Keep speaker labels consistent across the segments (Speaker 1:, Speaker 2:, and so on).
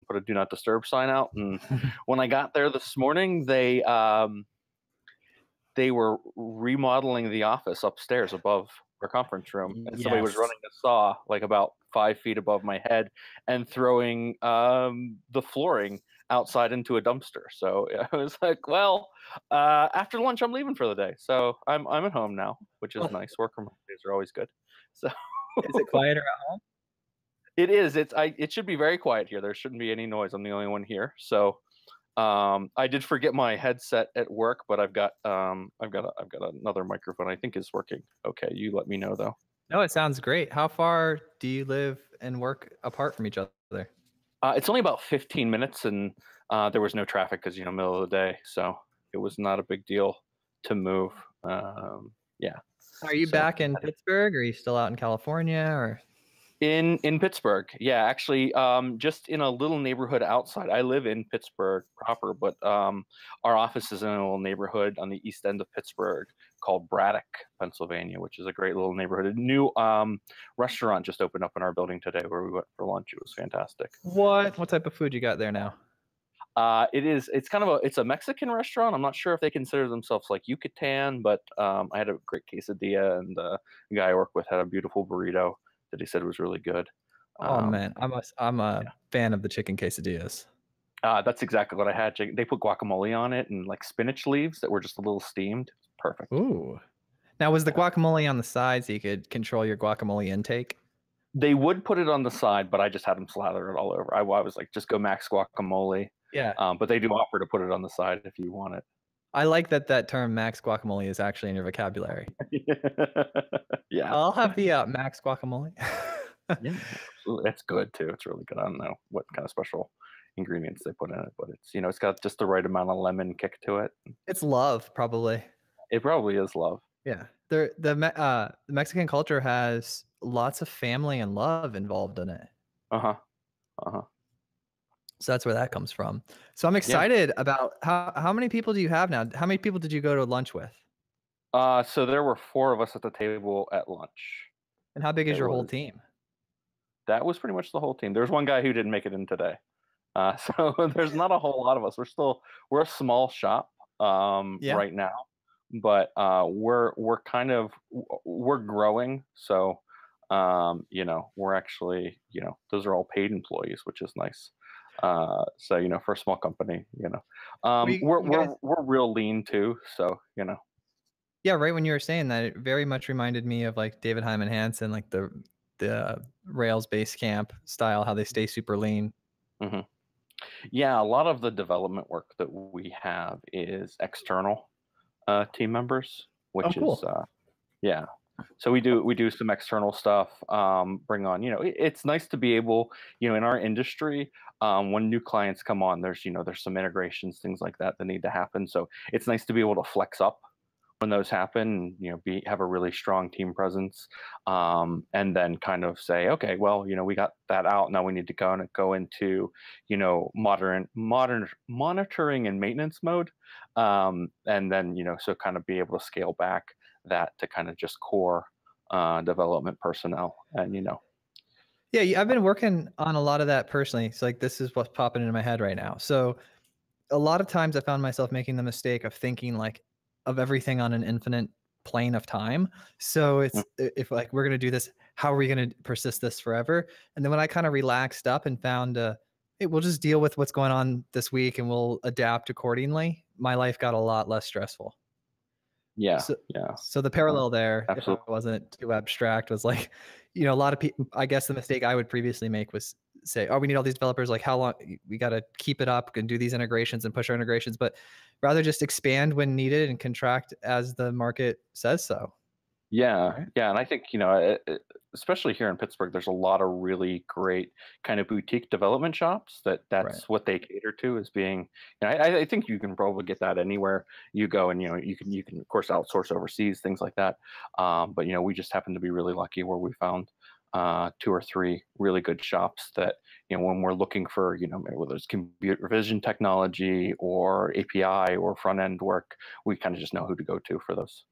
Speaker 1: put a do not disturb sign out. And when I got there this morning, they were remodeling the office upstairs above our conference room, and somebody was running a saw like about 5 feet above my head and throwing the flooring outside into a dumpster. So I was like, well, after lunch, I'm leaving for the day. So I'm at home now, which is nice. Work from home days are always good. So
Speaker 2: is it quieter at home?
Speaker 1: It is. It should be very quiet here. There shouldn't be any noise. I'm the only one here. So I did forget my headset at work, but I've got another microphone I think is working. Okay, you let me know though.
Speaker 2: No, it sounds great. How far do you live and work apart from each other?
Speaker 1: It's only about 15 minutes, and there was no traffic because middle of the day, so it was not a big deal to move. Yeah.
Speaker 2: Are you back in Pittsburgh, or are you still out in California, or?
Speaker 1: In Pittsburgh, yeah, actually, just in a little neighborhood outside. I live in Pittsburgh proper, but our office is in a little neighborhood on the east end of Pittsburgh called Braddock, Pennsylvania, which is a great little neighborhood. A new restaurant just opened up in our building today where we went for lunch. It was fantastic.
Speaker 2: What type of food you got there now?
Speaker 1: It's a Mexican restaurant. I'm not sure if they consider themselves like Yucatan, but I had a great quesadilla, and the guy I work with had a beautiful burrito that he said was really good.
Speaker 2: Oh man, I'm a fan of the chicken quesadillas.
Speaker 1: That's exactly what I had. They put guacamole on it and like spinach leaves that were just a little steamed. Perfect.
Speaker 2: Ooh. Now, was the guacamole on the side so you could control your guacamole intake?
Speaker 1: They would put it on the side, but I just had them slather it all over. I was like, just go max guacamole.
Speaker 2: Yeah.
Speaker 1: But they do offer to put it on the side if you want it.
Speaker 2: I like that term max guacamole is actually in your vocabulary.
Speaker 1: Yeah.
Speaker 2: I'll have the max guacamole.
Speaker 1: Yeah, absolutely. That's good too. It's really good. I don't know what kind of special ingredients they put in it, but it's got just the right amount of lemon kick to it.
Speaker 2: It's love, probably.
Speaker 1: It probably is love.
Speaker 2: Yeah. The Mexican culture has lots of family and love involved in it. So that's where that comes from. So I'm excited about how many people do you have now? How many people did you go to lunch with?
Speaker 1: So there were 4 of us at the table at lunch.
Speaker 2: And how big is your whole team?
Speaker 1: That was pretty much the whole team. There's one guy who didn't make it in today. So there's not a whole lot of us. We're a small shop right now, but we're growing. So we're actually those are all paid employees, which is nice. So for a small company, we're real lean too. So
Speaker 2: Yeah, right. When you were saying that, it very much reminded me of like David Hyman Hansen, like the Rails base camp style, how they stay super lean.
Speaker 1: Mm-hmm. Yeah, a lot of the development work that we have is external team members, which is yeah. So we do some external stuff. Bring on, it's nice to be able, in our industry, when new clients come on, there's some integrations, things like that need to happen. So it's nice to be able to flex up when those happen, have a really strong team presence, and then kind of say, okay, well, we got that out. Now we need to go into, monitoring and maintenance mode, and then so kind of be able to scale back that to kind of just core development personnel, and
Speaker 2: Yeah, I've been working on a lot of that personally. So like this is what's popping into my head right now. So a lot of times I found myself making the mistake of thinking like of everything on an infinite plane of time. So it's if like we're going to do this, how are we going to persist this forever? And then when I kind of relaxed up and found we'll just deal with what's going on this week and we'll adapt accordingly, my life got a lot less stressful.
Speaker 1: Yeah.
Speaker 2: So the parallel there,
Speaker 1: absolutely.
Speaker 2: if I wasn't too abstract, was like, a lot of people, I guess the mistake I would previously make was say, oh, we need all these developers, like how long we got to keep it up and do these integrations and push our integrations, but rather just expand when needed and contract as the market says so.
Speaker 1: Yeah. Right? Yeah. And I think, especially here in Pittsburgh, there's a lot of really great kind of boutique development shops that's right. What they cater to as being, I think you can probably get that anywhere you go, and, you can of course outsource overseas, things like that. But, we just happen to be really lucky where we found 2 or 3 really good shops that, when we're looking for, whether it's computer vision technology or API or front end work, we kind of just know who to go to for those.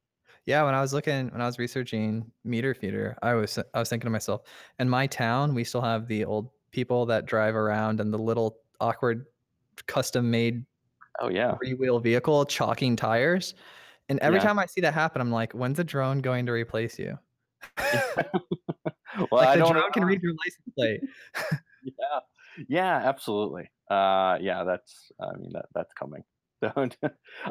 Speaker 2: Yeah, when I was researching Meter Feeder, I was thinking to myself, in my town, we still have the old people that drive around in the little awkward custom made
Speaker 1: Oh yeah.
Speaker 2: 3-wheel vehicle chalking tires. And every
Speaker 1: Yeah.
Speaker 2: time I see that happen, I'm like, when's a drone going to replace you?
Speaker 1: Yeah. Well,
Speaker 2: Like
Speaker 1: I
Speaker 2: the
Speaker 1: don't know.
Speaker 2: drone can read your license plate.
Speaker 1: Yeah. Yeah, absolutely. Yeah, I mean, that's coming. Don't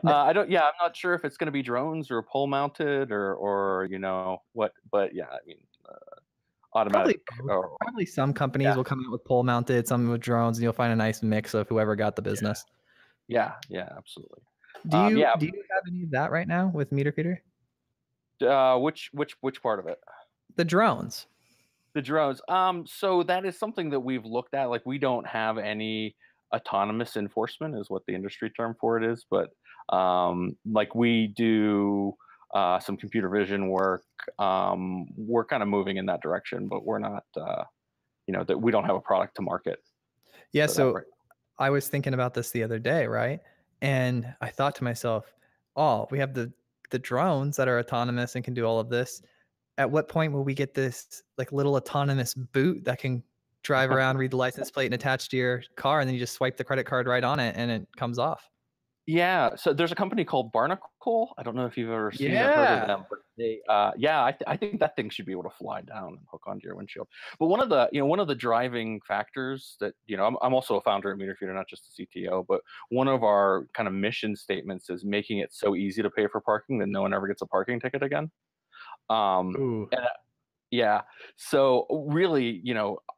Speaker 1: I don't yeah, I'm not sure if it's gonna be drones or pole mounted or, what, but yeah, I mean, automatic
Speaker 2: Probably both.
Speaker 1: or
Speaker 2: Probably some companies
Speaker 1: yeah,
Speaker 2: will come out with pole mounted, some with drones, and you'll find a nice mix of whoever got the
Speaker 1: yeah,
Speaker 2: business.
Speaker 1: yeah, absolutely.
Speaker 2: Do you
Speaker 1: Yeah,
Speaker 2: do you have any of that right now with Meter Feeder?
Speaker 1: which part of it?
Speaker 2: The drones.
Speaker 1: The drones. So that is something that we've looked at. Like we don't have any autonomous enforcement, is what the industry term for it is. But like we do some computer vision work. We're kind of moving in that direction, but we're not. That we don't have a product to market
Speaker 2: Yeah,
Speaker 1: for that
Speaker 2: so
Speaker 1: right.
Speaker 2: I was thinking about this the other day, right? And I thought to myself, "Oh, we have the drones that are autonomous and can do all of this. At what point will we get this like little autonomous boot that can drive around, read the license plate, and attach to your car, and then you just swipe the credit card right on it, and it comes off?"
Speaker 1: Yeah, so there's a company called Barnacle. I don't know if you've ever seen or heard of
Speaker 2: Yeah.
Speaker 1: them, but yeah, I think that thing should be able to fly down and hook onto your windshield. But one of the driving factors that, I'm also a founder of Meter Feeder, not just a CTO, but one of our kind of mission statements is making it so easy to pay for parking that no one ever gets a parking ticket again.
Speaker 2: Ooh.
Speaker 1: And yeah. So really,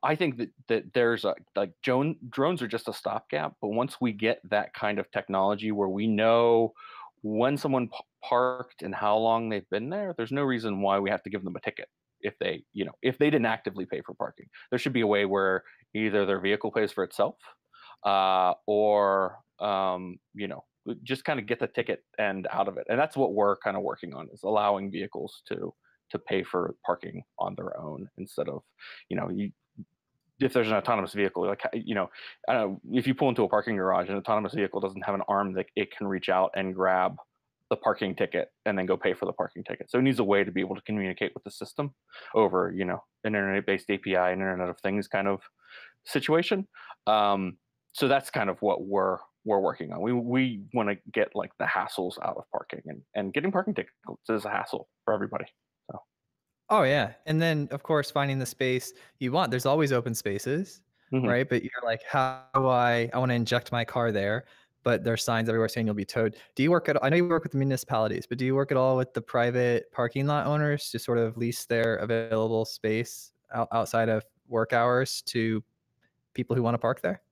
Speaker 1: I think that there's like drones are just a stopgap, but once we get that kind of technology where we know when someone parked and how long they've been there, there's no reason why we have to give them a ticket if they didn't actively pay for parking. There should be a way where either their vehicle pays for itself, or just kind of get the ticket and out of it. And that's what we're kind of working on, is allowing vehicles to pay for parking on their own instead of, if there's an autonomous vehicle, like, I don't know, if you pull into a parking garage, an autonomous vehicle doesn't have an arm that it can reach out and grab the parking ticket and then go pay for the parking ticket. So it needs a way to be able to communicate with the system over, an internet-based API, an Internet of Things kind of situation. So that's kind of what we're working on. We want to get like the hassles out of parking, and getting parking tickets is a hassle for everybody. So
Speaker 2: Oh yeah, and then of course finding the space you want. There's always open spaces,
Speaker 1: mhm.
Speaker 2: right? But you're like, how do I want to inject my car there, but there's signs everywhere saying you'll be towed. Do you work at I know you work with the municipalities, but do you work at all with the private parking lot owners to sort of lease their available space outside of work hours to people who want to park there?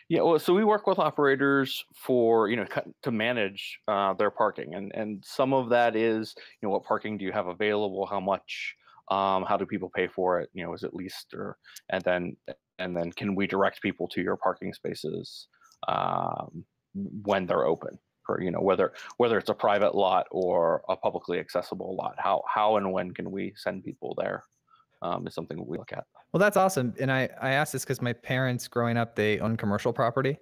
Speaker 1: Yeah, well, so we work with operators for, to manage their parking, and some of that is, what parking do you have available, how much, how do people pay for it, is it leased, or and then can we direct people to your parking spaces when they're open, for, whether it's a private lot or a publicly accessible lot, how and when can we send people there, is something we look at.
Speaker 2: Well, that's awesome. And I asked this because my parents growing up, they own commercial property,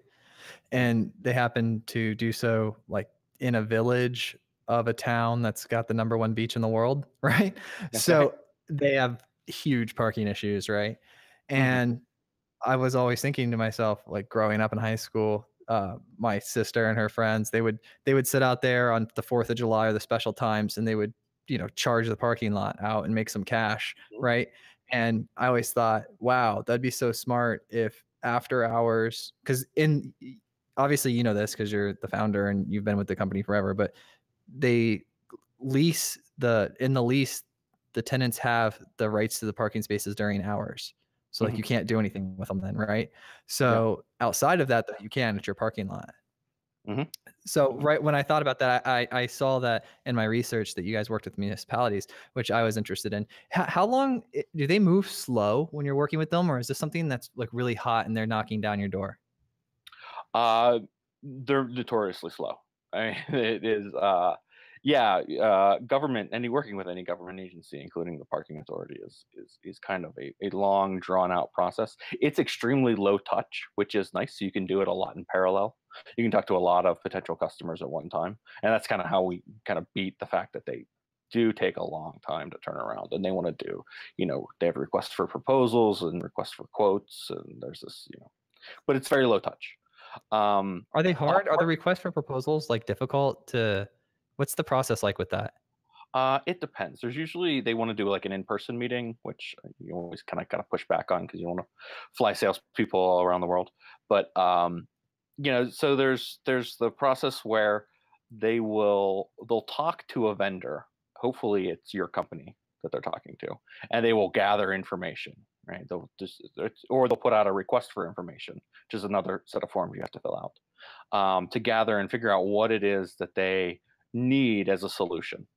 Speaker 2: and they happen to do so like in a village of a town that's got the number one beach in the world, right?
Speaker 1: Okay.
Speaker 2: So they have huge parking issues, right?
Speaker 1: Hmm.
Speaker 2: And I was always thinking to myself, like growing up in high school, my sister and her friends, they would sit out there on the 4th of July or the special times, and they would, charge the parking lot out and make some cash, right? And I always thought, wow, that'd be so smart if after hours, because in obviously you know this because you're the founder and you've been with the company forever, but they in the lease, the tenants have the rights to the parking spaces during hours. So like
Speaker 1: Hmm.
Speaker 2: you can't do anything with them then, right?
Speaker 1: Yeah.
Speaker 2: So outside of that, though, you can at your parking lot.
Speaker 1: Hmm.
Speaker 2: So right when I thought about that, I saw that in my research that you guys worked with municipalities, which I was interested in. How long do they move slow when you're working with them, or is this something that's like really hot and they're knocking down your door?
Speaker 1: Uh, they're notoriously slow. I mean, it is, yeah, any working with any government agency, including the parking authority, is kind of a long, drawn out process. It's extremely low touch, which is nice. So you can do it a lot in parallel. You can talk to a lot of potential customers at one time, and that's kind of how we kind of beat the fact that they do take a long time to turn around, and they want to do, they have requests for proposals and requests for quotes, and there's this, but it's very low touch.
Speaker 2: Are they hard? Are the requests for proposals like difficult to? What's the process like with that?
Speaker 1: It depends. There's usually they want to do like an in-person meeting, which you always kind of got to push back on because you want to fly salespeople all around the world. But so there's the process where they'll talk to a vendor. Hopefully, it's your company that they're talking to, and they will gather information. Right? They'll put out a request for information, which is another set of forms you have to fill out to gather and figure out what it is that they need as a solution,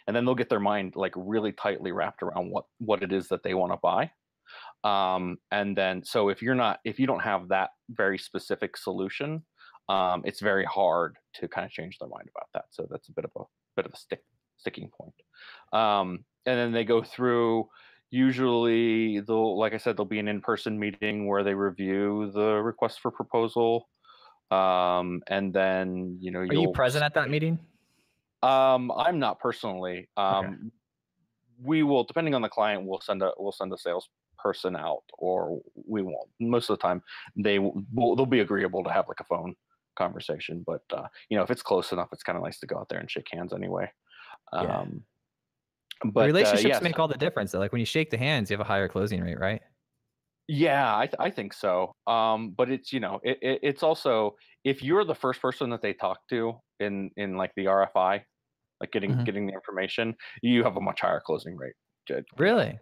Speaker 1: and then they'll get their mind like really tightly wrapped around what it is that they want to buy. And then so if you don't have that very specific solution, it's very hard to kind of change their mind about that. So that's a bit of a sticking point. And then they go through. Usually, like I said, there'll be an in-person meeting where they review the request for proposal, and then
Speaker 2: Are you present at that meeting?
Speaker 1: I'm not personally.
Speaker 2: Okay.
Speaker 1: We will, depending on the client, we'll send a salesperson out, or we won't. Most of the time, they'll be agreeable to have like a phone conversation. But if it's close enough, it's kind of nice to go out there and shake hands anyway.
Speaker 2: Yeah.
Speaker 1: But
Speaker 2: the relationships make all the difference. Though. Like when you shake the hands, you have a higher closing rate, right?
Speaker 1: Yeah, I think so. But it's it's also if you're the first person that they talk to in like the RFI, like getting the information, you have a much higher closing rate.
Speaker 2: Really?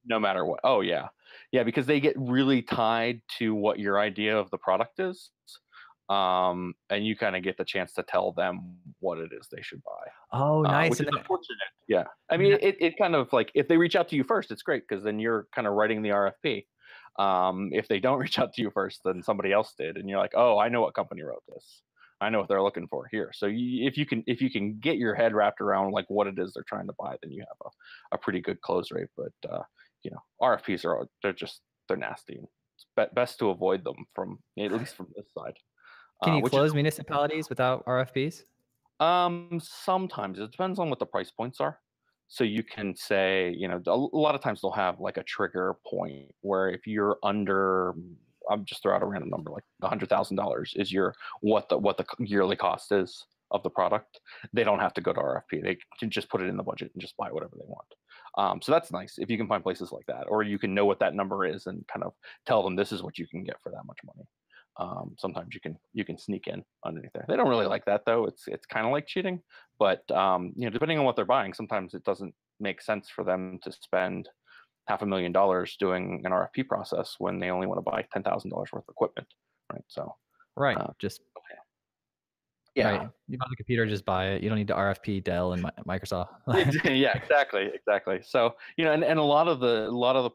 Speaker 1: No matter what. Oh yeah, because they get really tied to what your idea of the product is, and you kind of get the chance to tell them what it is they should buy.
Speaker 2: Oh, nice.
Speaker 1: Which is unfortunate. Yeah, I mean, it kind of like if they reach out to you first, it's great because then you're kind of writing the RFP. If they don't reach out to you first, then somebody else did, and you're like, oh, I know what company wrote this. I know what they're looking for here. So if you can get your head wrapped around like what it is they're trying to buy, then you have a pretty good close rate. But RFPs they're nasty. It's best to avoid them at least from this side.
Speaker 2: Can you close municipalities without RFPs?
Speaker 1: Sometimes it depends on what the price points are. So you can say, a lot of times they'll have like a trigger point where if you're under, I'm just throw out a random number, like $100,000 is what the yearly cost is of the product. They don't have to go to RFP. They can just put it in the budget and just buy whatever they want. So that's nice if you can find places like that, or you can know what that number is and kind of tell them this is what you can get for that much money. Sometimes you can sneak in underneath there. They don't really like that though. It's kind of like cheating, but depending on what they're buying, sometimes it doesn't make sense for them to spend $500,000 doing an RFP process when they only want to buy $10,000 worth of equipment, right? So
Speaker 2: right, just
Speaker 1: yeah,
Speaker 2: right. You buy the computer, just buy it. You don't need to RFP Dell and Microsoft.
Speaker 1: Yeah, exactly. So and a lot of the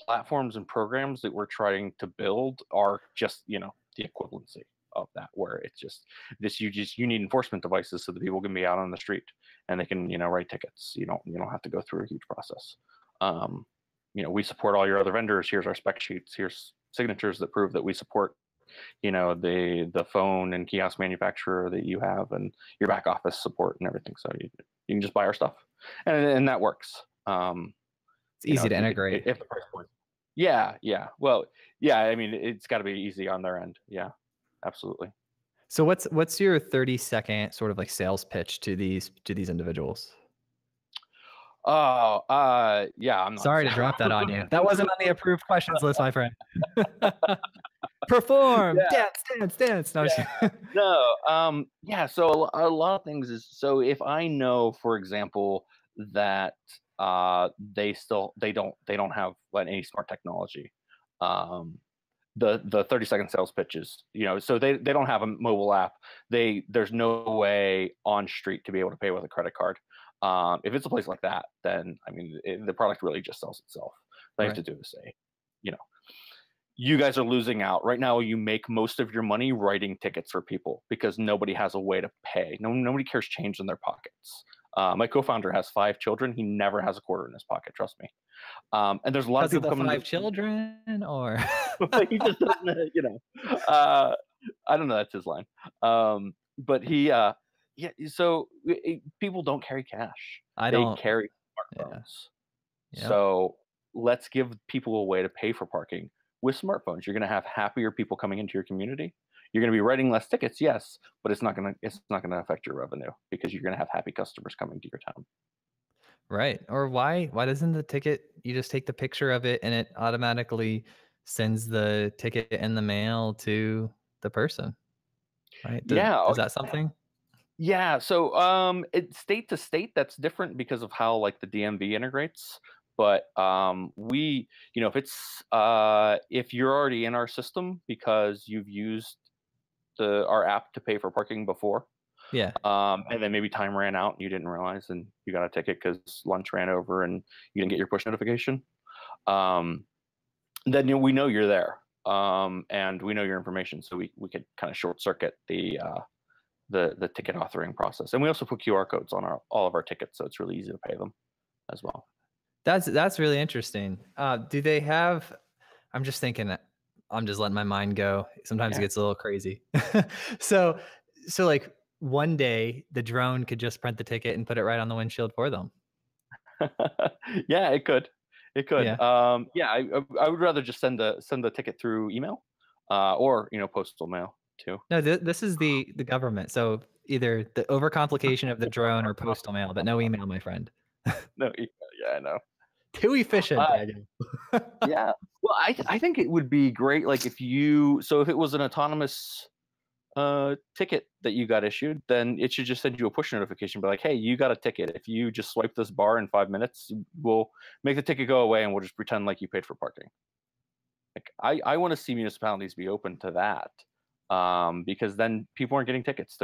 Speaker 1: platforms and programs that we're trying to build are just the equivalency of that, where it's just this you need enforcement devices so that people can be out on the street and they can write tickets. You don't have to go through a huge process. We support all your other vendors. Here's our spec sheets. Here's signatures that prove that we support the phone and kiosk manufacturer that you have and your back office support and everything. So you can just buy our stuff and that works.
Speaker 2: It's easy to integrate.
Speaker 1: If the price point. Yeah. Well, yeah. I mean, it's got to be easy on their end. Yeah, absolutely.
Speaker 2: So what's your 30-second sort of like sales pitch to these individuals?
Speaker 1: Oh, yeah. I'm not
Speaker 2: sorry to drop that on you. That wasn't on the approved questions list, my friend. Perform, dance. No,
Speaker 1: yeah. So a lot of things is so if I know, for example, that they don't have any smart technology. The 30-second sales pitches, so they don't have a mobile app. There's no way on street to be able to pay with a credit card. If it's a place like that, then I mean the product really just sells itself. All you have to do is say, you guys are losing out right now. You make most of your money writing tickets for people because nobody has a way to pay. Nobody cares change in their pockets. My co-founder has 5 children. He never has a quarter in his pocket. Trust me. And there's a lot of people coming.
Speaker 2: 5 children, or
Speaker 1: he just doesn't. I don't know. That's his line. But he, yeah. So people don't carry cash. They carry smartphones. Yeah. So let's give people a way to pay for parking with smartphones. You're going to have happier people coming into your community. You're going to be writing less tickets, yes, but it's not going to affect your revenue because you're going to have happy customers coming to your town.
Speaker 2: Right. Or why doesn't the ticket, you just take the picture of it and it automatically sends the ticket in the mail to the person, right?
Speaker 1: Yeah.
Speaker 2: Is that something?
Speaker 1: Yeah, so it's state to state that's different because of how like the DMV integrates. But we, if it's if you're already in our system because you've used our app to pay for parking before,
Speaker 2: Yeah.
Speaker 1: and then maybe time ran out and you didn't realize and you got a ticket because lunch ran over and you didn't get your push notification, then we know you're there, and we know your information, so we could kind of short circuit the ticket authoring process. And we also put QR codes on all of our tickets, so it's really easy to pay them as well.
Speaker 2: That's really interesting. Do they have, I'm just thinking, I'm just letting my mind go. Sometimes it gets a little crazy. So like one day the drone could just print the ticket and put it right on the windshield for them.
Speaker 1: Yeah, it could.
Speaker 2: Yeah.
Speaker 1: Yeah, I would rather just send the ticket through email, or postal mail too.
Speaker 2: No, this is the government. So either the overcomplication of the drone or postal mail, but no email, my friend.
Speaker 1: No, yeah, I know.
Speaker 2: Too efficient, Daniel.
Speaker 1: Yeah. Well, I think it would be great, like if it was an autonomous ticket that you got issued, then it should just send you a push notification, be like, hey, you got a ticket. If you just swipe this bar in 5 minutes, we'll make the ticket go away and we'll just pretend like you paid for parking. Like I want to see municipalities be open to that, because then people aren't getting tickets.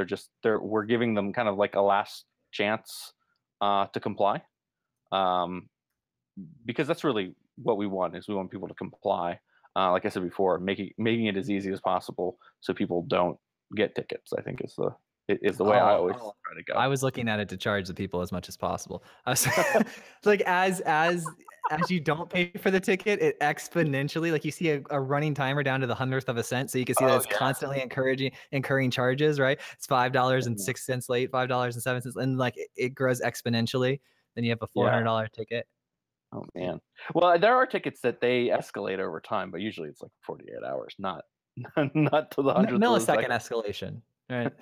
Speaker 1: We're giving them kind of like a last chance to comply, because that's really what we want. Is we want people to comply. Like I said before, making it as easy as possible so people don't get tickets, I think is the way I always try to go.
Speaker 2: I was looking at it to charge the people as much as possible. Like as you don't pay for the ticket, it exponentially, like you see a running timer down to the 100th of a cent. So you can see that it's constantly incurring charges, right? It's $5.06 late, $5.07, and like it grows exponentially. Then you have a $400 ticket.
Speaker 1: Oh man. Well, there are tickets that they escalate over time, but usually it's like 48 hours, not not to the hundredth
Speaker 2: millisecond escalation. Right.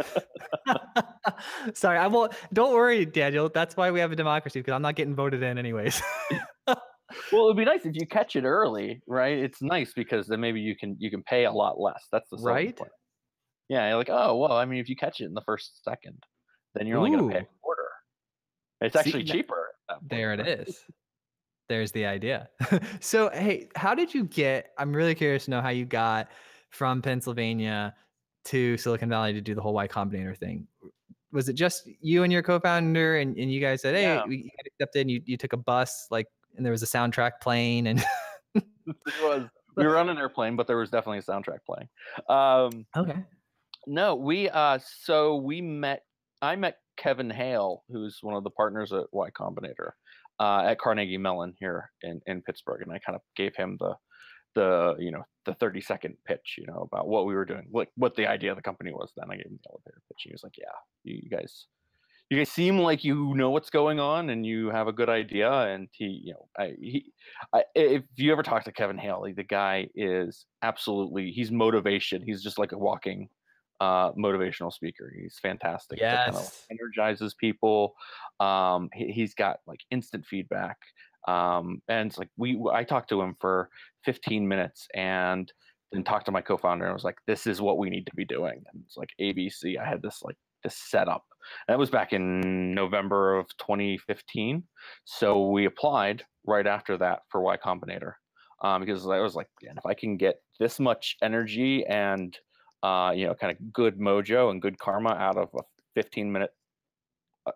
Speaker 2: Sorry, I won't. Don't worry, Daniel. That's why we have a democracy, because I'm not getting voted in anyways.
Speaker 1: Well, it'd be nice if you catch it early, right? It's nice because then maybe you can pay a lot less. That's the selling point. Yeah, you're like, oh well, I mean, if you catch it in the first second, then you're only going to pay a quarter. It's actually cheaper.
Speaker 2: There it is. There's the idea. So, hey, how did you get? I'm really curious to know how you got from Pennsylvania to Silicon Valley to do the whole Y Combinator thing. Was it just you and your co-founder, and you guys said, hey, we got accepted, and you took a bus, like, and there was a soundtrack playing, and
Speaker 1: we were on an airplane, but there was definitely a soundtrack playing.
Speaker 2: Okay.
Speaker 1: No, I met Kevin Hale, who's one of the partners at Y Combinator, at Carnegie Mellon here in Pittsburgh, and I kind of gave him the 30-second pitch, about what we were doing, what the idea of the company was. Then I gave him the elevator pitch, and he was like, yeah, you guys seem like you know what's going on and you have a good idea. And if you ever talk to Kevin Hale, the guy is he's motivation. He's just like a walking motivational speaker. He's fantastic.
Speaker 2: Yes.
Speaker 1: Kind of energizes people. He's got like instant feedback. And it's like I talked to him for 15 minutes and then talked to my co-founder and I was like, this is what we need to be doing. And it's like ABC. I had this setup. That was back in November of 2015. So we applied right after that for Y Combinator, because I was like, man, if I can get this much energy and kind of good mojo and good karma out of a 15-minute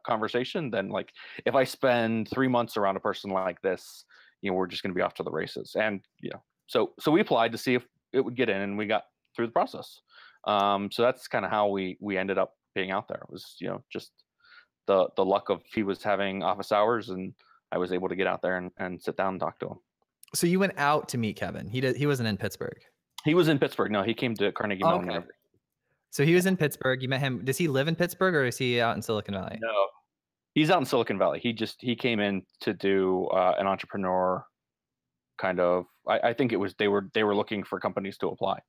Speaker 1: conversation, then like if I spend 3 months around a person like this, we're just going to be off to the races. And so we applied to see if it would get in, and we got through the process. So that's kind of how we ended up being out there. It was just the luck of he was having office hours and I was able to get out there and sit down and talk to him.
Speaker 2: So you went out to meet Kevin. He wasn't in Pittsburgh.
Speaker 1: He was in Pittsburgh. No, he came to Carnegie Mellon University.
Speaker 2: So he was in Pittsburgh. You met him. Does he live in Pittsburgh or is he out in Silicon Valley?
Speaker 1: No, he's out in Silicon Valley. He came in to do an entrepreneur kind of. I think it was they were looking for companies to apply.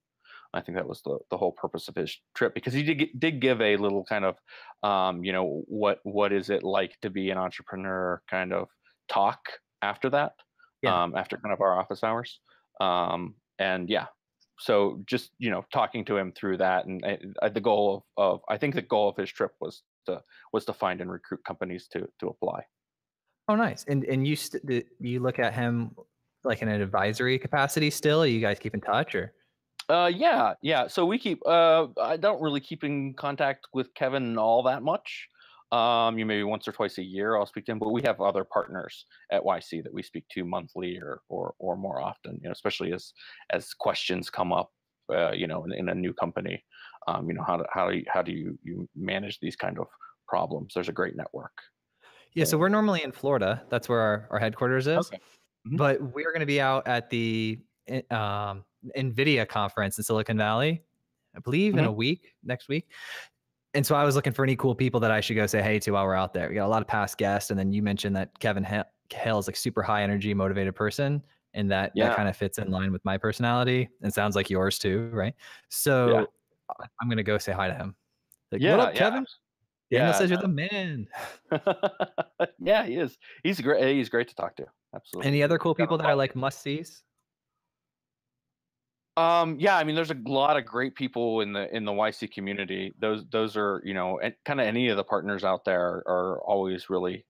Speaker 1: I think that was the whole purpose of his trip, because he did give a little kind of, what is it like to be an entrepreneur kind of talk after that,
Speaker 2: Yeah.
Speaker 1: after kind of our office hours. And yeah, so just, talking to him through that, and the goal of I think the goal of his trip was to find and recruit companies to apply.
Speaker 2: Oh, nice. And do you look at him like in an advisory capacity still? Are you guys keep in touch or?
Speaker 1: Yeah, yeah. So I don't really keep in contact with Kevin all that much. Maybe once or twice a year I'll speak to him, but we have other partners at YC that we speak to monthly or more often, especially as questions come up, in a new company. How do you manage these kind of problems? There's a great network.
Speaker 2: Yeah, so we're normally in Florida. That's where our headquarters is.
Speaker 1: Okay. Mhm.
Speaker 2: But we're going to be out at the NVIDIA conference in Silicon Valley, I believe in
Speaker 1: Mhm.
Speaker 2: a week, next week. And so I was looking for any cool people that I should go say hey to while we're out there. We got a lot of past guests, and then you mentioned that Kevin Hale is like super high energy, motivated person, and that
Speaker 1: Yeah.
Speaker 2: kind of fits in line with my personality, and sounds like yours too, right?
Speaker 1: Yeah.
Speaker 2: So I'm gonna go say hi to him. Like, what
Speaker 1: Yeah.
Speaker 2: up,
Speaker 1: Yeah.
Speaker 2: Kevin? Daniel
Speaker 1: Yeah.
Speaker 2: says you're the man.
Speaker 1: Yeah, he is. He's great to talk to. Absolutely.
Speaker 2: Any other
Speaker 1: He's
Speaker 2: cool
Speaker 1: got a
Speaker 2: people that are
Speaker 1: lot.
Speaker 2: like must sees?
Speaker 1: Yeah, I mean, there's a lot of great people in the YC community. Those are, and kind of any of the partners out there are always really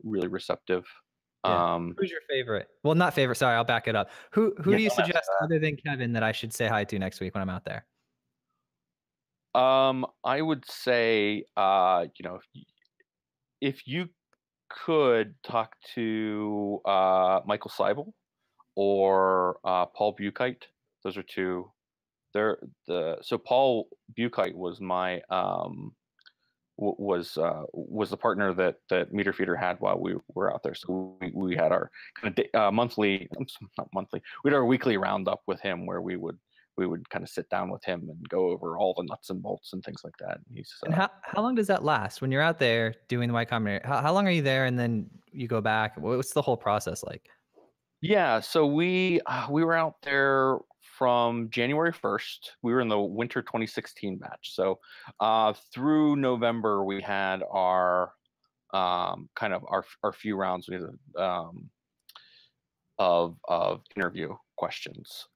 Speaker 1: receptive.
Speaker 2: Yeah.
Speaker 1: Um,
Speaker 2: Who's your favorite? Well, not favorite. Sorry, I'll back it up. Who
Speaker 1: yeah,
Speaker 2: do you
Speaker 1: don't answer
Speaker 2: suggest other than Kevin that I should say hi to next week when I'm out there?
Speaker 1: that. I would say, if you could talk to Michael Seibel or Paul Buchheit. Those are two. So Paul Buchheit was my was the partner that Meter Feeder had while we were out there. So we had our kind of monthly, not monthly, we had our weekly roundup with him, where we would kind of sit down with him and go over all the nuts and bolts and things like that. And he's
Speaker 2: And how long does that last when you're out there doing the Y Combinator? How long are you there and then you go back? What's the whole process like?
Speaker 1: Yeah, so we were out there from January 1st. We were in the winter 2016 batch. So through November we had our kind of our few rounds of interview questions,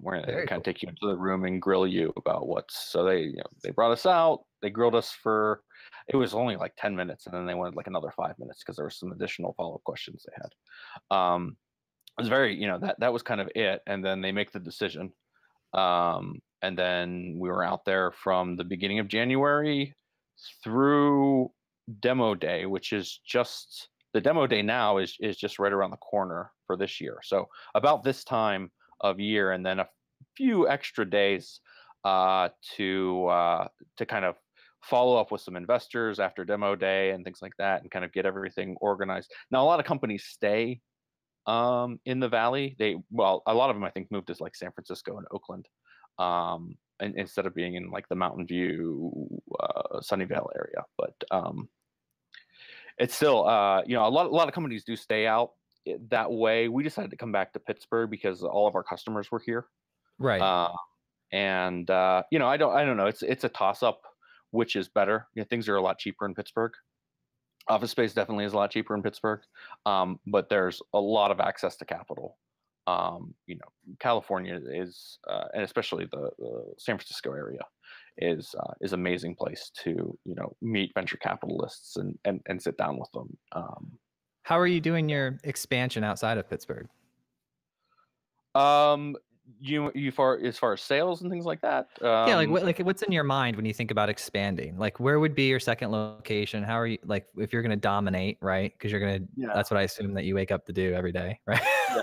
Speaker 1: where they
Speaker 2: Very
Speaker 1: kind of
Speaker 2: cool.
Speaker 1: take you into the room and grill you about so they brought us out, they grilled us for, it was only like 10 minutes, and then they wanted like another 5 minutes because there were some additional follow-up questions they had. It was very, that was kind of it, and then they make the decision. And then we were out there from the beginning of January through demo day, which is just the demo day now is just right around the corner for this year. So about this time of year, and then a few extra days to kind of follow up with some investors after demo day and things like that, and kind of get everything organized. Now, a lot of companies stay in the valley. A lot of them I think moved to like San Francisco and Oakland, and instead of being in like the Mountain View, Sunnyvale area. But it's still, a lot of companies do stay out that way. We decided to come back to Pittsburgh because all of our customers were here.
Speaker 2: Right.
Speaker 1: And I don't know. It's a toss up, which is better. Things are a lot cheaper in Pittsburgh. Office space definitely is a lot cheaper in Pittsburgh, but there's a lot of access to capital. California is, and especially the San Francisco area, is amazing place to meet venture capitalists and sit down with them.
Speaker 2: How are you doing your expansion outside of Pittsburgh?
Speaker 1: You far as sales and things like that.
Speaker 2: Yeah, what's in your mind when you think about expanding? Like, where would be your second location? How are you, like, if you're going to dominate, right? Because
Speaker 1: Yeah.
Speaker 2: that's what I assume that you wake up to do every day, right?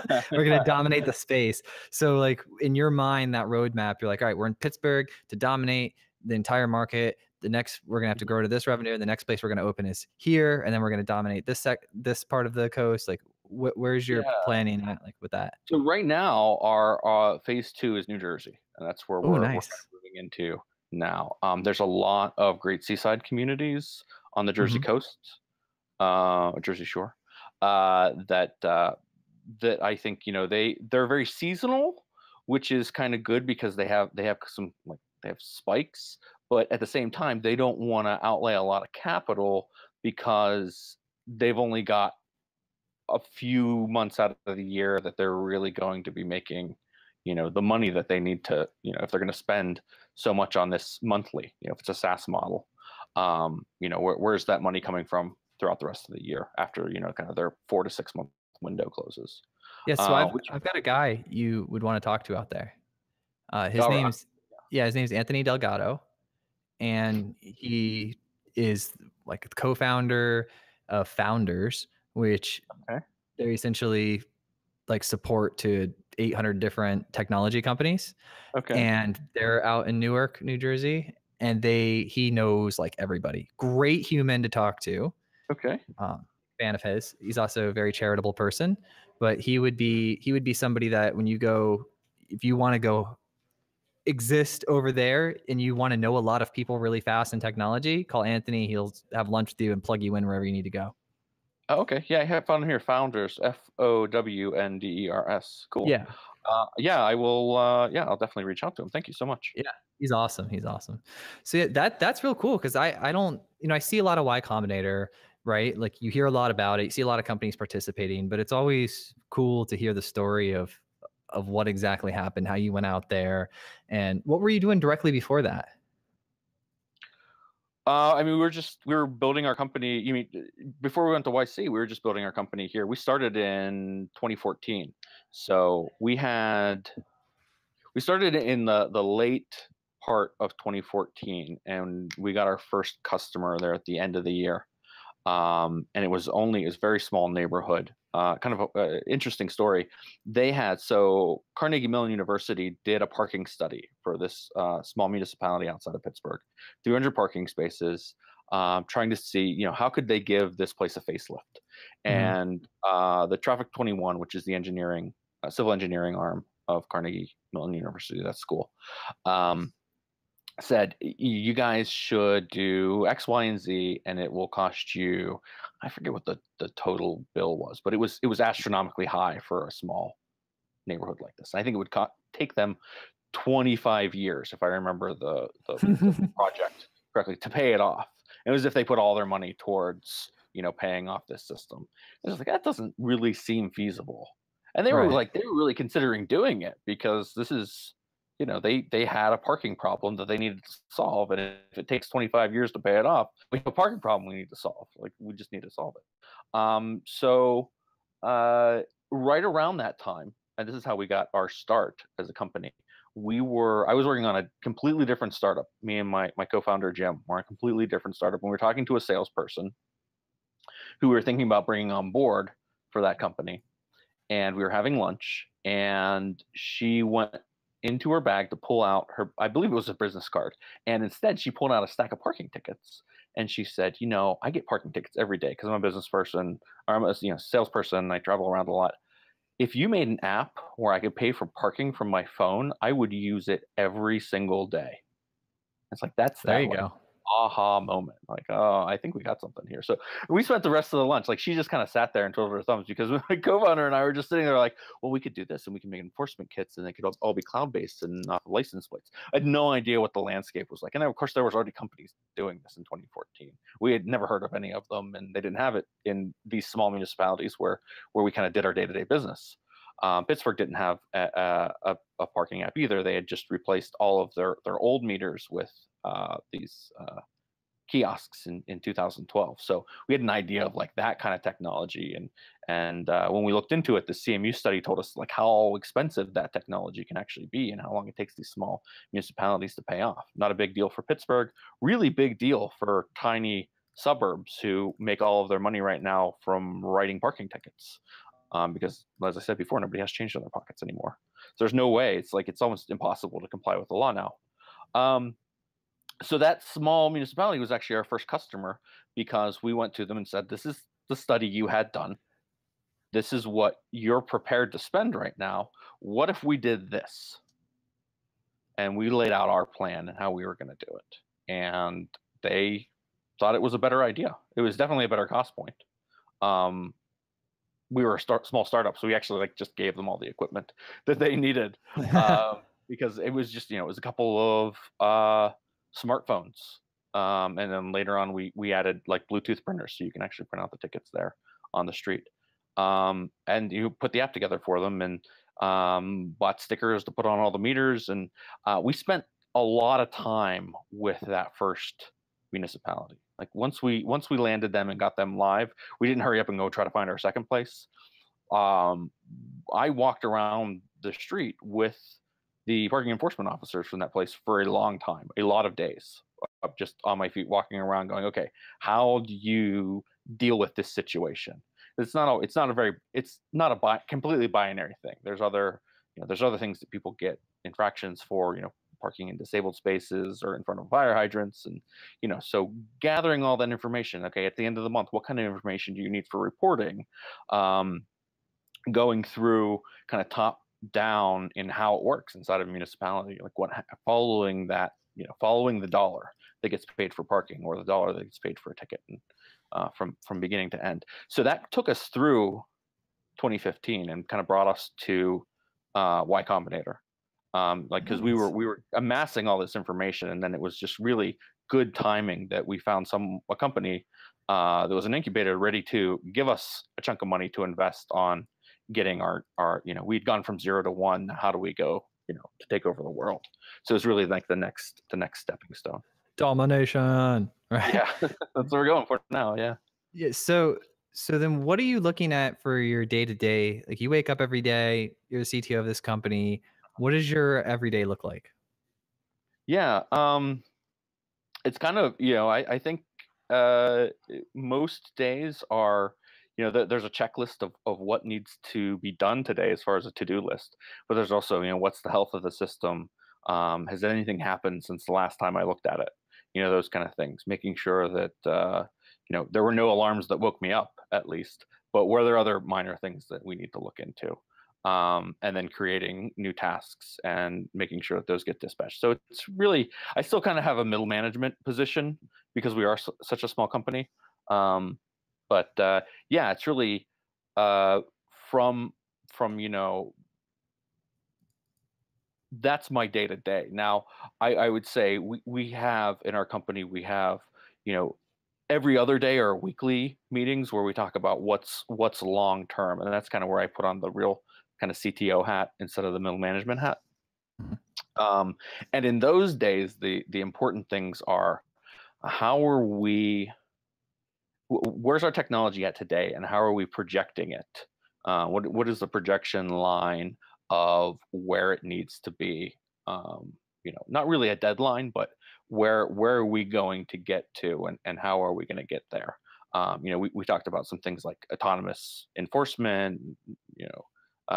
Speaker 1: Yeah.
Speaker 2: We're going to dominate the space. So, like, in your mind, that roadmap, you're like, all right, we're in Pittsburgh to dominate the entire market. The next, we're going to have to grow to this revenue. And the next place we're going to open is here. And then we're going to dominate this part of the coast. Like, where's your planning at, like, with that?
Speaker 1: So right now, our phase 2 is New Jersey, and that's where
Speaker 2: Oh,
Speaker 1: we're
Speaker 2: nice.
Speaker 1: kind of moving into now. There's a lot of great seaside communities on the Jersey coast, Jersey Shore, that I think they're very seasonal, which is kind of good because they have some, like, they have spikes, but at the same time they don't want to outlay a lot of capital because they've only got a few months out of the year that they're really going to be making, the money that they need to, if they're going to spend so much on this monthly, if it's a SaaS model, where's that money coming from throughout the rest of the year after, kind of their 4 to 6 month window closes.
Speaker 2: Yeah, so
Speaker 1: Which,
Speaker 2: I've got a guy you would want to talk to out there. His
Speaker 1: all right.
Speaker 2: name's his name's Anthony Delgado, and he is like the co-founder of Founders, which
Speaker 1: Okay.
Speaker 2: they're essentially like support to 800 different technology companies.
Speaker 1: Okay.
Speaker 2: And they're out in Newark, New Jersey, and he knows like everybody. Great human to talk to.
Speaker 1: Okay.
Speaker 2: Fan of his. He's also a very charitable person, but he would be somebody that when you go, if you want to go exist over there and you want to know a lot of people really fast in technology, call Anthony. He'll have lunch with you and plug you in wherever you need to go.
Speaker 1: Oh, okay. Yeah, I have found here Founders, Fownders. Cool.
Speaker 2: Yeah.
Speaker 1: Yeah, I will. Yeah, I'll definitely reach out to him. Thank you so much.
Speaker 2: Yeah, he's awesome. He's awesome. So yeah, that's real cool because I don't, I see a lot of Y Combinator, right? Like you hear a lot about it, you see a lot of companies participating, but it's always cool to hear the story of what exactly happened, how you went out there, and what were you doing directly before that?
Speaker 1: I mean, we were building our company. You mean before we went to YC, we were just building our company here. We started in 2014, so we started in the late part of 2014, and we got our first customer there at the end of the year. And it was very small neighborhood. Kind of an interesting story. So Carnegie Mellon University did a parking study for this small municipality outside of Pittsburgh, 300 parking spaces, trying to see, how could they give this place a facelift. And the Traffic 21, which is the civil engineering arm of Carnegie Mellon University, that school, said you guys should do X, Y, and Z, and it will cost you, I forget what the total bill was, but it was astronomically high for a small neighborhood like this. I think it would take them 25 years, if I remember the project correctly, to pay it off. It was if they put all their money towards paying off this system. It was like, that doesn't really seem feasible. And they were really considering doing it because this is, they had a parking problem that they needed to solve, and if it takes 25 years to pay it off, we have a parking problem we need to solve. Like, we just need to solve it. So right around that time, and this is how we got our start as a company. I was working on a completely different startup. Me and my co-founder Jim were on a completely different startup, and we were talking to a salesperson who we were thinking about bringing on board for that company. And we were having lunch, and she went into her bag to pull out I believe it was a business card. And instead she pulled out a stack of parking tickets. And she said, I get parking tickets every day because I'm a business person, or I'm a salesperson, and I travel around a lot. If you made an app where I could pay for parking from my phone, I would use it every single day. It's like,
Speaker 2: there you go.
Speaker 1: Aha moment. Like, oh, I think we got something here. So we spent the rest of the lunch, like, she just kind of sat there and twirled her thumbs because my co-founder and I were just sitting there like, well, we could do this, and we can make enforcement kits, and they could all be cloud-based and not license plates. I had no idea what the landscape was like. And then, of course, there was already companies doing this in 2014. We had never heard of any of them, and they didn't have it in these small municipalities where we kind of did our day-to-day business. Pittsburgh didn't have a parking app either. They had just replaced all of their old meters with these kiosks in 2012. So we had an idea of like that kind of technology. And when we looked into it, the CMU study told us like how expensive that technology can actually be and how long it takes these small municipalities to pay off. Not a big deal for Pittsburgh, really big deal for tiny suburbs who make all of their money right now from writing parking tickets. Because, as I said before, nobody has change in their pockets anymore. So there's no way. It's almost impossible to comply with the law now. So that small municipality was actually our first customer because we went to them and said, this is the study you had done. This is what you're prepared to spend right now. What if we did this? And we laid out our plan and how we were going to do it. And they thought it was a better idea. It was definitely a better cost point. we were a small startup, so we actually like just gave them all the equipment that they needed, because it was just, it was a couple of smartphones, and then later on we added like Bluetooth printers, so you can actually print out the tickets there on the street, and you put the app together for them, and bought stickers to put on all the meters, and we spent a lot of time with that first municipality. Like once we landed them and got them live, we didn't hurry up and go try to find our second place. I walked around the street with the parking enforcement officers from that place for a long time, a lot of days, just on my feet, walking around going, okay, how do you deal with this situation? It's not a completely binary thing. There's other things that people get infractions for, parking in disabled spaces or in front of fire hydrants. And, so gathering all that information, okay, at the end of the month, what kind of information do you need for reporting? Going through kind of top down in how it works inside of a municipality, like following the dollar that gets paid for parking or the dollar that gets paid for a ticket, and from beginning to end. So that took us through 2015 and kind of brought us to Y Combinator. Because we were amassing all this information, and then it was just really good timing that we found a company that was an incubator ready to give us a chunk of money to invest on getting our we'd gone from 0 to 1. How do we go, to take over the world? So it's really like the next stepping stone.
Speaker 2: Domination. Right?
Speaker 1: Yeah, that's what we're going for now. Yeah.
Speaker 2: Yeah. So then what are you looking at for your day to day? Like you wake up every day, you're the CTO of this company. What does your everyday look like?
Speaker 1: Yeah. It's kind of, I think most days are, there's a checklist of what needs to be done today as far as a to-do list, but there's also, what's the health of the system? Has anything happened since the last time I looked at it? Those kind of things, making sure that, there were no alarms that woke me up, at least, but were there other minor things that we need to look into? And then creating new tasks and making sure that those get dispatched. So it's really, I still kind of have a middle management position because we are such a small company. But yeah, it's really from that's my day to day. Now, I would say we have in our company, we have, every other day or weekly meetings where we talk about what's long term, and that's kind of where I put on the real kind of CTO hat instead of the middle management hat. And in those days, the important things are where's our technology at today, and how are we projecting it? What is the projection line of where it needs to be? Not really a deadline, but where are we going to get to, and how are we going to get there? We talked about some things like autonomous enforcement,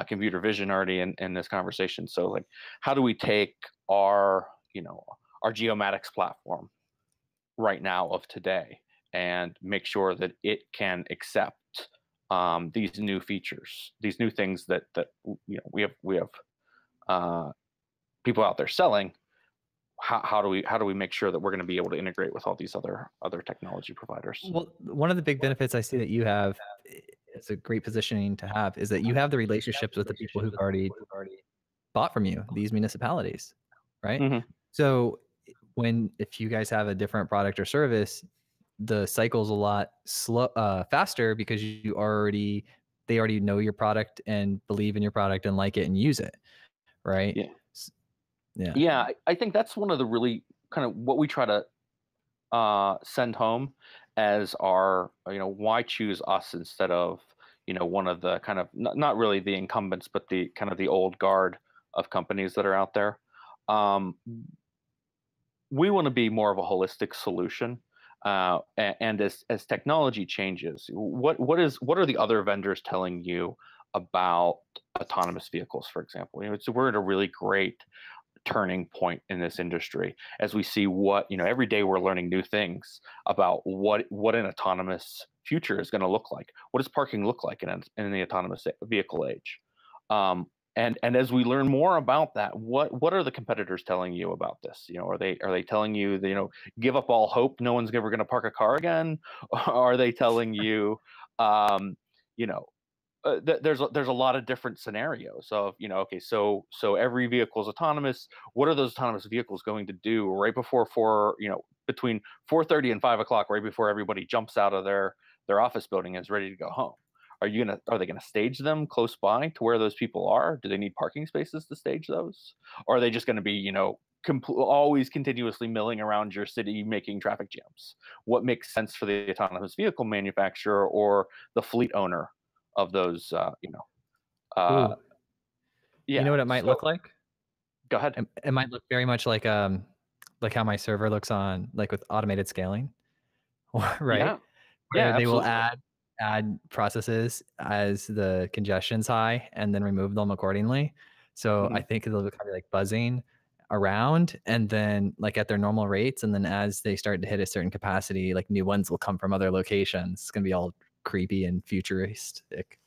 Speaker 1: computer vision already in this conversation. So like, how do we take our geomatics platform right now of today and make sure that it can accept these new features, these new things that we have people out there selling. How do we make sure that we're going to be able to integrate with all these other technology providers?
Speaker 2: Well, one of the big benefits I see that you have, it's a great positioning to have, is that you have the relationships with the people who've already bought from you, these municipalities, right?
Speaker 1: Mm-hmm.
Speaker 2: So if you guys have a different product or service, the cycle's a lot faster because they already know your product and believe in your product and like it and use it, right?
Speaker 1: Yeah.
Speaker 2: Yeah.
Speaker 1: I think that's one of the really kind of what we try to send home as our, why choose us instead of, one of the kind of not really the incumbents, but the kind of the old guard of companies that are out there. We want to be more of a holistic solution. And as technology changes, what are the other vendors telling you about autonomous vehicles, for example? We're at a really great turning point in this industry as we see every day we're learning new things about what an autonomous future is going to look like. What does parking look like in the autonomous vehicle age? And as we learn more about that, what are the competitors telling you about this? Are they telling you, give up all hope, no one's ever going to park a car again? Or are they telling you, there's a lot of different scenarios of, okay, so every vehicle is autonomous. What are those autonomous vehicles going to do right before between 4:30 and 5 o'clock, right before everybody jumps out of their office building and is ready to go home? Are they gonna stage them close by to where those people are? Do they need parking spaces to stage those? Or are they just gonna be, always continuously milling around your city making traffic jams? What makes sense for the autonomous vehicle manufacturer or the fleet owner of those, uh,
Speaker 2: Ooh, you know
Speaker 1: yeah.
Speaker 2: what it might
Speaker 1: So
Speaker 2: look like?
Speaker 1: go ahead.
Speaker 2: It might look very much like how my server looks on like with automated scaling, right?
Speaker 1: Yeah,
Speaker 2: Where
Speaker 1: yeah,
Speaker 2: they will
Speaker 1: absolutely.
Speaker 2: add processes as the congestion's high and then remove them accordingly. So I
Speaker 1: Mhm.
Speaker 2: think it'll kind of like buzzing around and then like at their normal rates. And then as they start to hit a certain capacity, like new ones will come from other locations. It's gonna be all creepy and futuristic.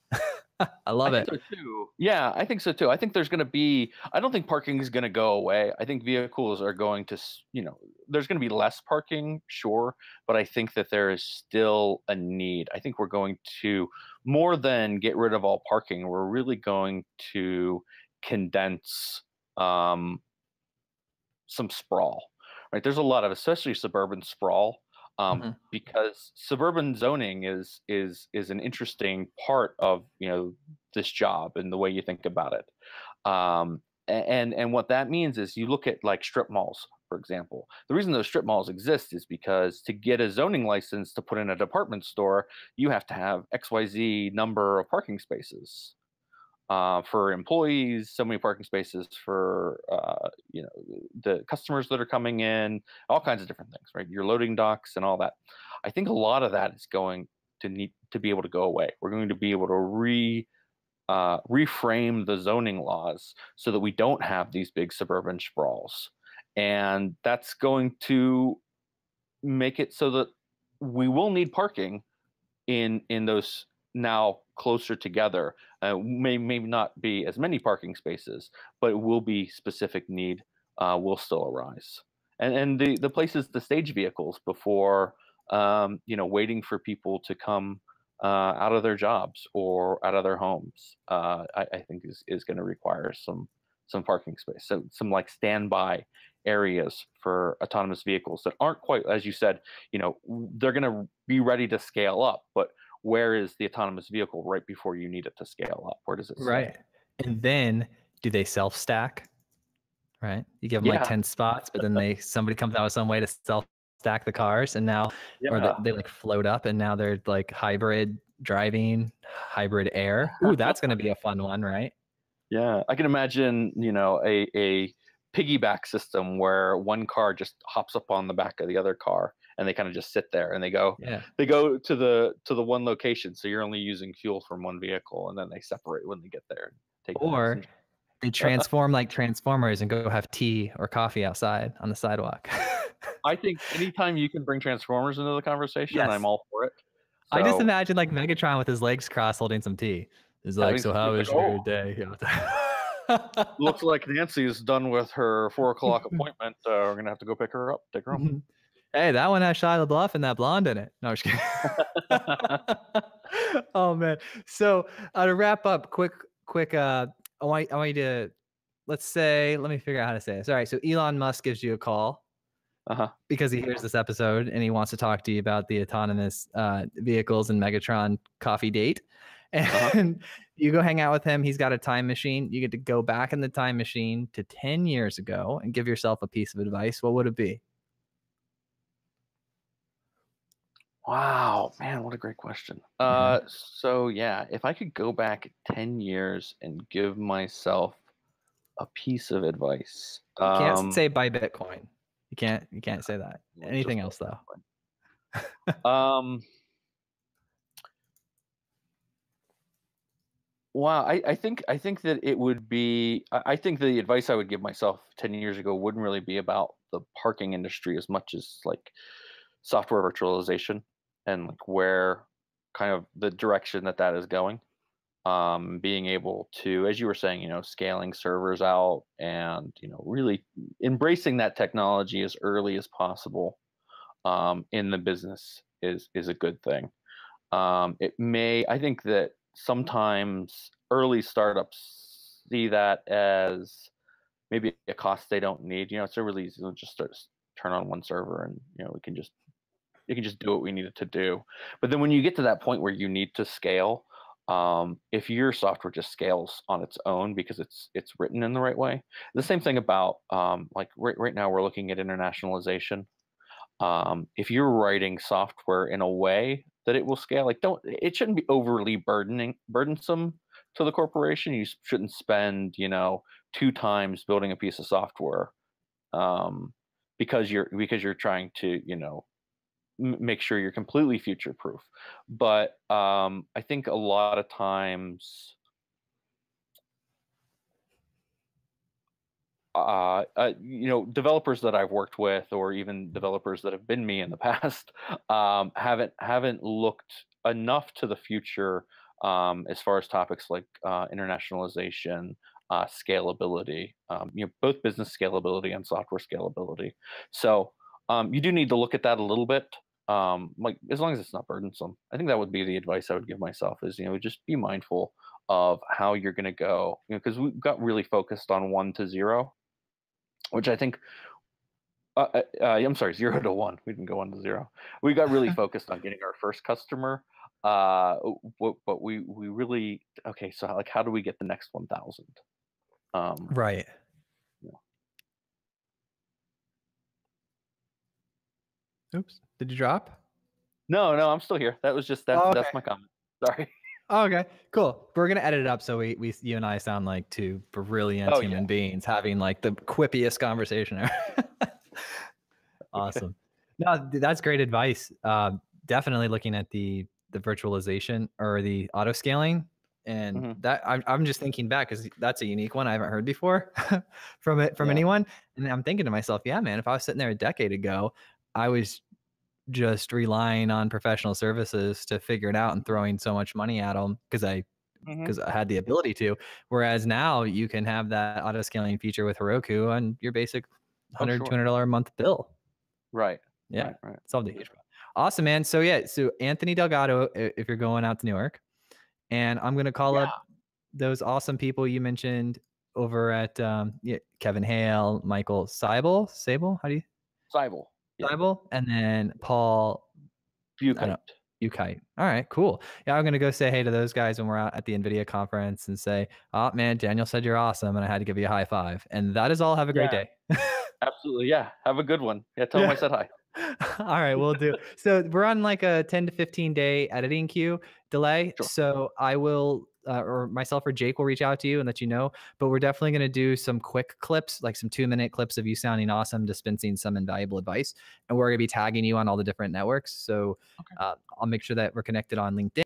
Speaker 2: I
Speaker 1: I
Speaker 2: love
Speaker 1: think
Speaker 2: it.
Speaker 1: so too. Yeah, I think so too. I think there's going to be. I don't think parking is going to go away. I think vehicles are going to. There's going to be less parking, sure, but I think that there is still a need. I think we're going to more than get rid of all parking. We're really going to condense um, some sprawl, right? There's a lot of, especially suburban sprawl,
Speaker 2: Mhm.
Speaker 1: because suburban zoning is an interesting part of this job and the way you think about it. And what that means is you look at like strip malls, for example. The reason those strip malls exist is because to get a zoning license to put in a department store, you have to have XYZ number of parking spaces for employees, so many parking spaces for the customers that are coming in, all kinds of different things, right? Your loading docks and all that. I think a lot of that is going to need to be able to go away. We're going to be able to reframe the zoning laws so that we don't have these big suburban sprawls, and that's going to make it so that we will need parking in those now closer together. Maybe not be as many parking spaces, but it will be specific need will still arise. And the places to stage vehicles before waiting for people to come out of their jobs or out of their homes. I think is going to require some parking space. So some like standby areas for autonomous vehicles that aren't quite, as you said, they're going to be ready to scale up, but where is the autonomous vehicle right before you need it to scale up? Where does it stay?
Speaker 2: Right. And then do they self stack? Right? You give them like
Speaker 1: Yeah,
Speaker 2: 10 spots, but then somebody comes out with some way to self stack the cars and now or
Speaker 1: yeah.
Speaker 2: they like float up and now they're like hybrid driving, hybrid air. Ooh, that's gonna be a fun one, right?
Speaker 1: Yeah, I can imagine, a piggyback system where one car just hops up on the back of the other car and they kind of just sit there and
Speaker 2: Yeah.
Speaker 1: they go to the one location. So you're only using fuel from one vehicle and then they separate when they get there and take the
Speaker 2: Or
Speaker 1: passenger.
Speaker 2: they transform like transformers and go have tea or coffee outside on the sidewalk.
Speaker 1: I think anytime you can bring Transformers into the conversation, I'm
Speaker 2: Yes.
Speaker 1: all for it.
Speaker 2: I just
Speaker 1: So
Speaker 2: imagine like Megatron with his legs crossed holding some tea. He's like,
Speaker 1: having
Speaker 2: so
Speaker 1: some tea,
Speaker 2: how
Speaker 1: it's like,
Speaker 2: was
Speaker 1: oh,
Speaker 2: your day?
Speaker 1: looks like Nancy's done with her 4 o'clock appointment. We're gonna have to go pick her up, take her home.
Speaker 2: Hey, that one has Shia LaBeouf and that blonde in it. No, I'm just kidding. Oh man. So to wrap up, quick. I want you to let me figure out how to say this. All right. So Elon Musk gives you a call
Speaker 1: Uh-huh.
Speaker 2: because he hears this episode and he wants to talk to you about the autonomous vehicles and Megatron coffee date.
Speaker 1: Uh-huh.
Speaker 2: And you go hang out with him. He's got a time machine. You get to go back in the time machine to 10 years ago and give yourself a piece of advice. What would it be?
Speaker 1: Wow, man, what a great question.
Speaker 2: Yeah.
Speaker 1: So yeah, if I could go back 10 years and give myself a piece of advice,
Speaker 2: You can't say buy Bitcoin. You can't say that.
Speaker 1: let's
Speaker 2: Anything
Speaker 1: just go
Speaker 2: else though?
Speaker 1: Bitcoin. Wow, I think that it would be I think the advice I would give myself 10 years ago wouldn't really be about the parking industry as much as like software virtualization and like where kind of the direction that is going. Being able to, as you were saying, scaling servers out and really embracing that technology as early as possible in the business is a good thing. I think that sometimes early startups see that as maybe a cost they don't need. It's so really easy to just turn on one server and we can just do what we need it to do. But then when you get to that point where you need to scale, if your software just scales on its own because it's written in the right way. The same thing about like right now we're looking at internationalization. If you're writing software in a way that it will scale, like it shouldn't be overly burdensome to the corporation. You shouldn't spend 2 times building a piece of software because you're trying to make sure you're completely future proof. But I think a lot of times developers that I've worked with, or even developers that have been me in the past, haven't looked enough to the future as far as topics like internationalization, scalability, both business scalability and software scalability. So you do need to look at that a little bit, like as long as it's not burdensome. I think that would be the advice I would give myself is, just be mindful of how you're going to go, because we got really focused on 1 to 0, which I think, I'm sorry, 0 to 1. We didn't go 1 to 0. We got really focused on getting our first customer, but we really, okay, so like, how do we get the next 1,000?
Speaker 2: Right.
Speaker 1: Yeah.
Speaker 2: Oops. Did you drop?
Speaker 1: No, I'm still here. That was just, that's my comment. Sorry.
Speaker 2: Oh, okay, cool. We're gonna edit it up so you and I sound like 2 brilliant human beings having like the quippiest conversation ever. Awesome. No, that's great advice. Definitely looking at the virtualization or the auto scaling, and that I'm just thinking back because that's a unique one I haven't heard before from anyone. And I'm thinking to myself, yeah, man, if I was sitting there a decade ago, I was just relying on professional services to figure it out and throwing so much money at them because I had the ability to. Whereas now you can have that auto scaling feature with Heroku on your basic $100, $200 a month bill.
Speaker 1: Right.
Speaker 2: Yeah.
Speaker 1: Right.
Speaker 2: Solved a huge problem. Awesome, man. So yeah, so Anthony Delgado, if you're going out to Newark, and I'm going to call up those awesome people you mentioned over at Kevin Hale, Michael Sable, how do you?
Speaker 1: Seibel.
Speaker 2: Seibel, and then Paul Ukite. All right, cool. Yeah, I'm going to go say hey to those guys when we're out at the NVIDIA conference and say, oh man, Daniel said you're awesome and I had to give you a high five. And that is all. Have a great day.
Speaker 1: Absolutely. Yeah. Have a good one. Yeah. Tell them I said hi.
Speaker 2: All right, we'll do. So we're on like a 10 to 15 day editing queue delay.
Speaker 1: Sure.
Speaker 2: So I will, or myself or Jake will reach out to you and let you know. But we're definitely going to do some quick clips, like some 2-minute clips of you sounding awesome, dispensing some invaluable advice. And we're going to be tagging you on all the different networks. So I'll make sure that we're connected on LinkedIn